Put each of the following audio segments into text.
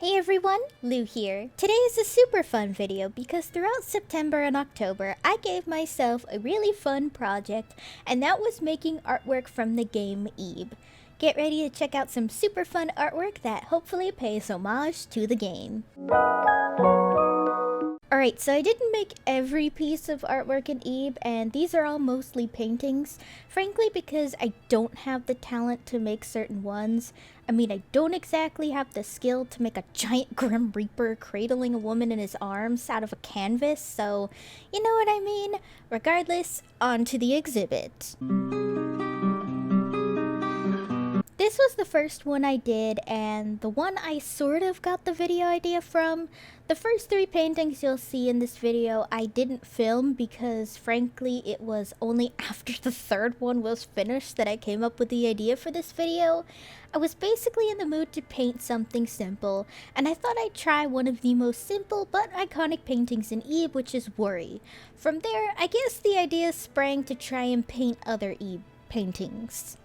Hey everyone, Lou here. Today is a super fun video because throughout September and October, I gave myself a really fun project, and that was making artwork from the game Ib. Get ready to check out some super fun artwork that hopefully pays homage to the game. Alright, so I didn't make every piece of artwork in Ib, and these are all mostly paintings, frankly because I don't have the talent to make certain ones. I mean, I don't exactly have the skill to make a giant Grim Reaper cradling a woman in his arms out of a canvas, so you know what I mean? Regardless, on to the exhibit. This was the first one I did, and the one I sort of got the video idea from. The first three paintings you'll see in this video I didn't film because frankly it was only after the third one was finished that I came up with the idea for this video. I was basically in the mood to paint something simple, and I thought I'd try one of the most simple but iconic paintings in Ib, which is Worry. From there, I guess the idea sprang to try and paint other Ib paintings.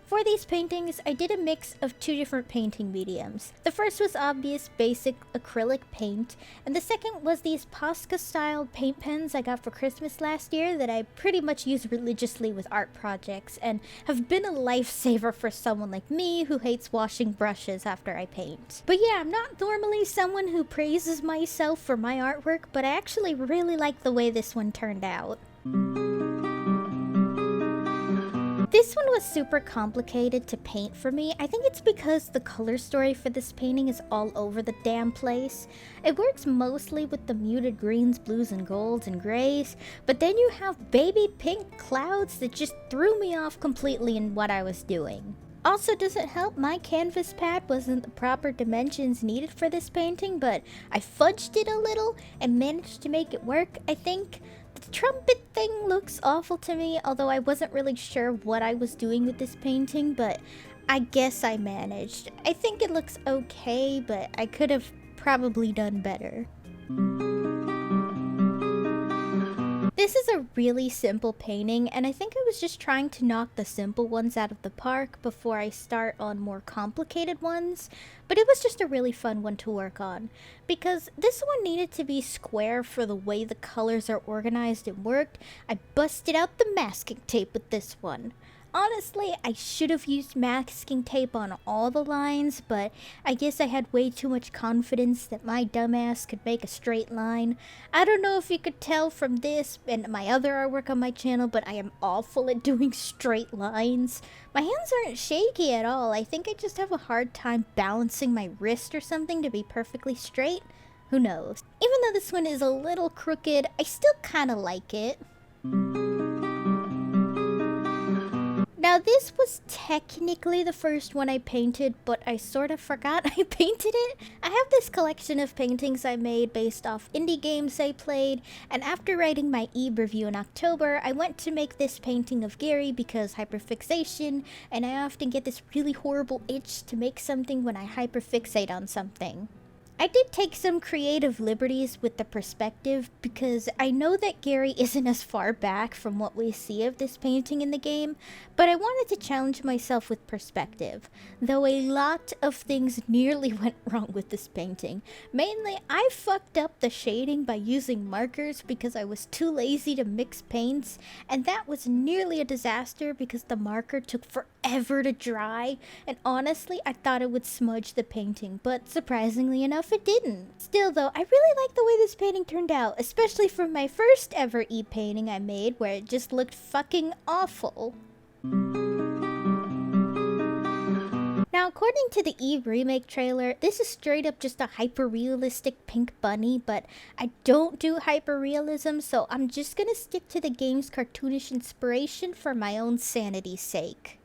For these paintings, I did a mix of two different painting mediums. The first was obvious basic acrylic paint, and the second was these Posca-style paint pens I got for Christmas last year that I pretty much use religiously with art projects and have been a lifesaver for someone like me who hates washing brushes after I paint. But yeah, I'm not normally someone who praises myself for my artwork, but I actually really like the way this one turned out. This one was super complicated to paint for me. I think it's because the color story for this painting is all over the damn place. It works mostly with the muted greens, blues, and golds and grays, but then you have baby pink clouds that just threw me off completely in what I was doing. Also, does it help my canvas pad wasn't the proper dimensions needed for this painting, but I fudged it a little and managed to make it work, I think. The trumpet thing looks awful to me, although I wasn't really sure what I was doing with this painting, but I guess I managed. I think it looks okay, but I could have probably done better. This is a really simple painting, and I think I was just trying to knock the simple ones out of the park before I start on more complicated ones, but it was just a really fun one to work on, because this one needed to be square for the way the colors are organized and worked. I busted out the masking tape with this one. Honestly, I should have used masking tape on all the lines, but I guess I had way too much confidence that my dumbass could make a straight line. I don't know if you could tell from this and my other artwork on my channel, but I am awful at doing straight lines. My hands aren't shaky at all. I think I just have a hard time balancing my wrist or something to be perfectly straight. Who knows? Even though this one is a little crooked, I still kind of like it. Now this was technically the first one I painted, but I sort of forgot I painted it. I have this collection of paintings I made based off indie games I played, and after writing my Ib review in October, I went to make this painting of Gary because hyperfixation, and I often get this really horrible itch to make something when I hyperfixate on something. I did take some creative liberties with the perspective because I know that Gary isn't as far back from what we see of this painting in the game, but I wanted to challenge myself with perspective, though a lot of things nearly went wrong with this painting. Mainly, I fucked up the shading by using markers because I was too lazy to mix paints, and that was nearly a disaster because the marker took forever to dry, and honestly, I thought it would smudge the painting, but surprisingly enough, it didn't. Still though, I really like the way this painting turned out, especially for my first ever Ib painting I made where it just looked fucking awful. Now, according to the Ib remake trailer, this is straight up just a hyper-realistic pink bunny, but I don't do hyper-realism, so I'm just gonna stick to the game's cartoonish inspiration for my own sanity's sake.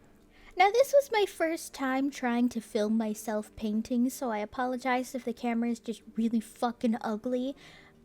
Now this was my first time trying to film myself painting, so I apologize if the camera is just really fucking ugly.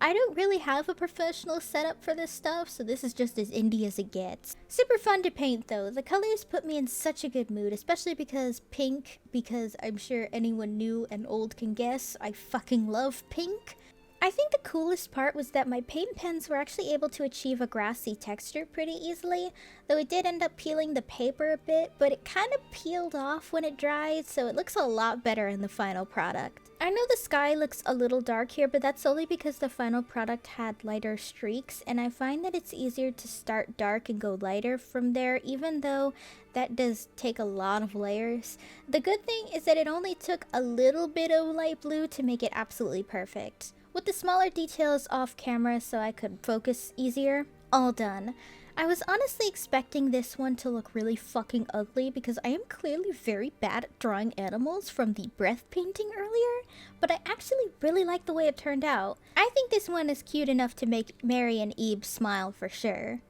I don't really have a professional setup for this stuff, so this is just as indie as it gets. Super fun to paint though. The colors put me in such a good mood, especially because pink, because I'm sure anyone new and old can guess, I fucking love pink. I think the coolest part was that my paint pens were actually able to achieve a grassy texture pretty easily, though it did end up peeling the paper a bit, but it kind of peeled off when it dried, so it looks a lot better in the final product. I know the sky looks a little dark here, but that's only because the final product had lighter streaks, and I find that it's easier to start dark and go lighter from there, even though that does take a lot of layers. The good thing is that it only took a little bit of light blue to make it absolutely perfect. With the smaller details off camera so I could focus easier, all done. I was honestly expecting this one to look really fucking ugly because I am clearly very bad at drawing animals from the breath painting earlier, but I actually really like the way it turned out. I think this one is cute enough to make Mary and Eve smile for sure.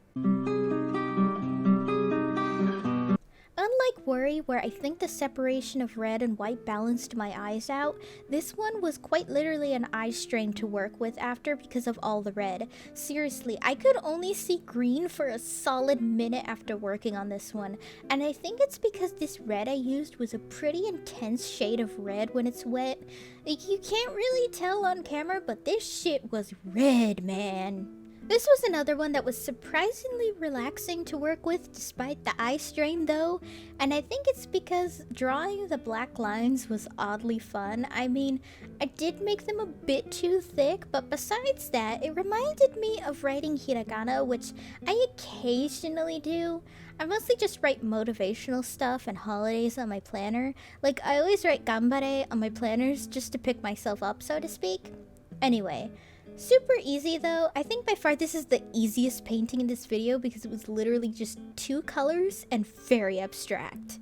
Unlike Worry, where I think the separation of red and white balanced my eyes out, this one was quite literally an eye strain to work with after because of all the red. Seriously, I could only see green for a solid minute after working on this one, and I think it's because this red I used was a pretty intense shade of red when it's wet. Like, you can't really tell on camera, but this shit was red, man. This was another one that was surprisingly relaxing to work with despite the eye strain though, and I think it's because drawing the black lines was oddly fun. I mean, I did make them a bit too thick, but besides that, it reminded me of writing hiragana, which I occasionally do. I mostly just write motivational stuff and holidays on my planner. Like, I always write gambare on my planners just to pick myself up, so to speak. Anyway. Super easy though. I think by far this is the easiest painting in this video because it was literally just 2 colors and very abstract.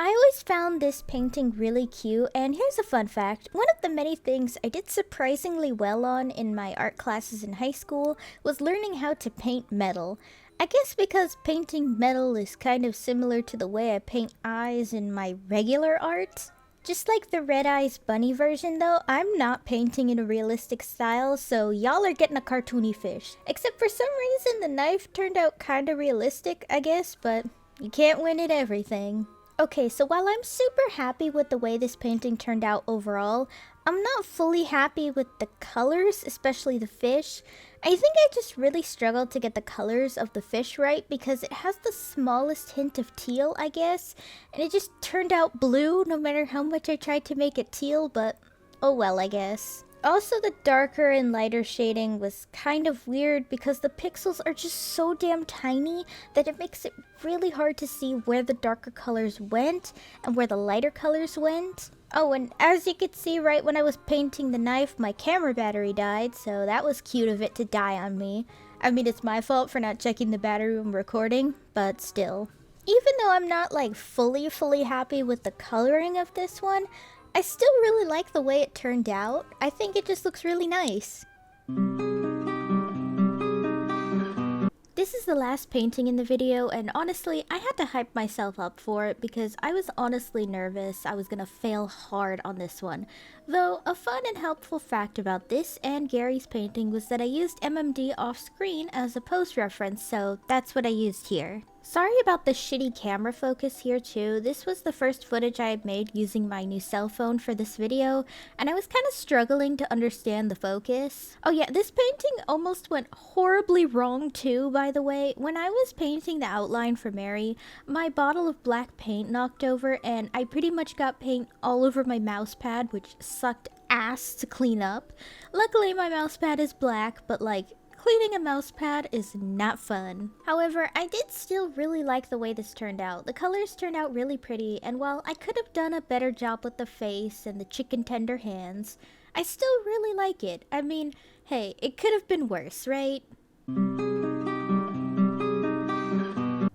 I always found this painting really cute, and here's a fun fact. One of the many things I did surprisingly well on in my art classes in high school was learning how to paint metal. I guess because painting metal is kind of similar to the way I paint eyes in my regular art. Just like the Red Eyes Bunny version though, I'm not painting in a realistic style, so y'all are getting a cartoony fish. Except for some reason the knife turned out kinda realistic, I guess, but you can't win at everything. Okay, so while I'm super happy with the way this painting turned out overall, I'm not fully happy with the colors, especially the fish. I think I just really struggled to get the colors of the fish right because it has the smallest hint of teal, I guess, and it just turned out blue no matter how much I tried to make it teal, but oh well, I guess. Also, the darker and lighter shading was kind of weird because the pixels are just so damn tiny that it makes it really hard to see where the darker colors went and where the lighter colors went. Oh, and as you could see right when I was painting the knife, my camera battery died, so that was cute of it to die on me. I mean, it's my fault for not checking the battery when recording, but still. Even though I'm not like fully happy with the coloring of this one, I still really like the way it turned out. I think it just looks really nice. This is the last painting in the video, and honestly, I had to hype myself up for it because I was honestly nervous I was gonna fail hard on this one. Though, a fun and helpful fact about this and Gary's painting was that I used MMD off screen as a pose reference, so that's what I used here. Sorry about the shitty camera focus here too. This was the first footage I had made using my new cell phone for this video, and I was kind of struggling to understand the focus. Oh yeah, this painting almost went horribly wrong too, by the way. When I was painting the outline for Mary, my bottle of black paint knocked over and I pretty much got paint all over my mouse pad, which sucked ass to clean up. Luckily my mouse pad is black, but like, cleaning a mouse pad is not fun. However, I did still really like the way this turned out. The colors turned out really pretty, and while I could have done a better job with the face and the chicken tender hands, I still really like it. I mean, hey, it could have been worse, right?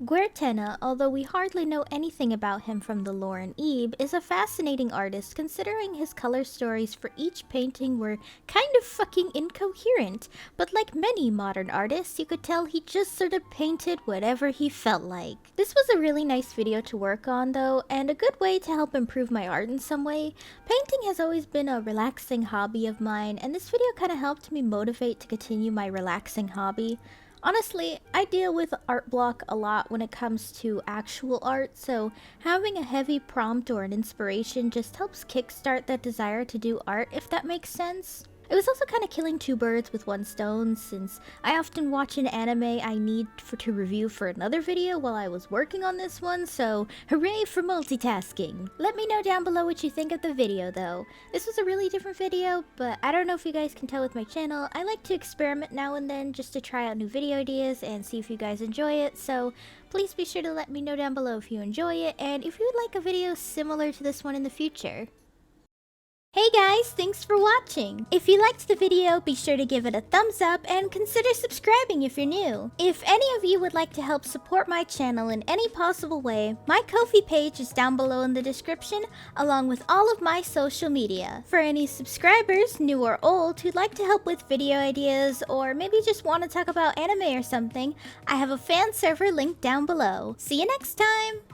Guertena, although we hardly know anything about him from the lore in Ib, is a fascinating artist considering his color stories for each painting were kind of fucking incoherent, but like many modern artists, you could tell he just sort of painted whatever he felt like. This was a really nice video to work on though, and a good way to help improve my art in some way. Painting has always been a relaxing hobby of mine, and this video kind of helped me motivate to continue my relaxing hobby. Honestly, I deal with art block a lot when it comes to actual art, so having a heavy prompt or an inspiration just helps kickstart that desire to do art, if that makes sense. It was also kind of killing two birds with one stone, since I often watch an anime I need to review for another video while I was working on this one, so hooray for multitasking! Let me know down below what you think of the video though. This was a really different video, but I don't know if you guys can tell with my channel, I like to experiment now and then just to try out new video ideas and see if you guys enjoy it, so please be sure to let me know down below if you enjoy it and if you would like a video similar to this one in the future. Hey guys, thanks for watching! If you liked the video, be sure to give it a thumbs up and consider subscribing if you're new. If any of you would like to help support my channel in any possible way, my Ko-fi page is down below in the description, along with all of my social media. For any subscribers, new or old, who'd like to help with video ideas, or maybe just want to talk about anime or something, I have a fan server linked down below. See you next time!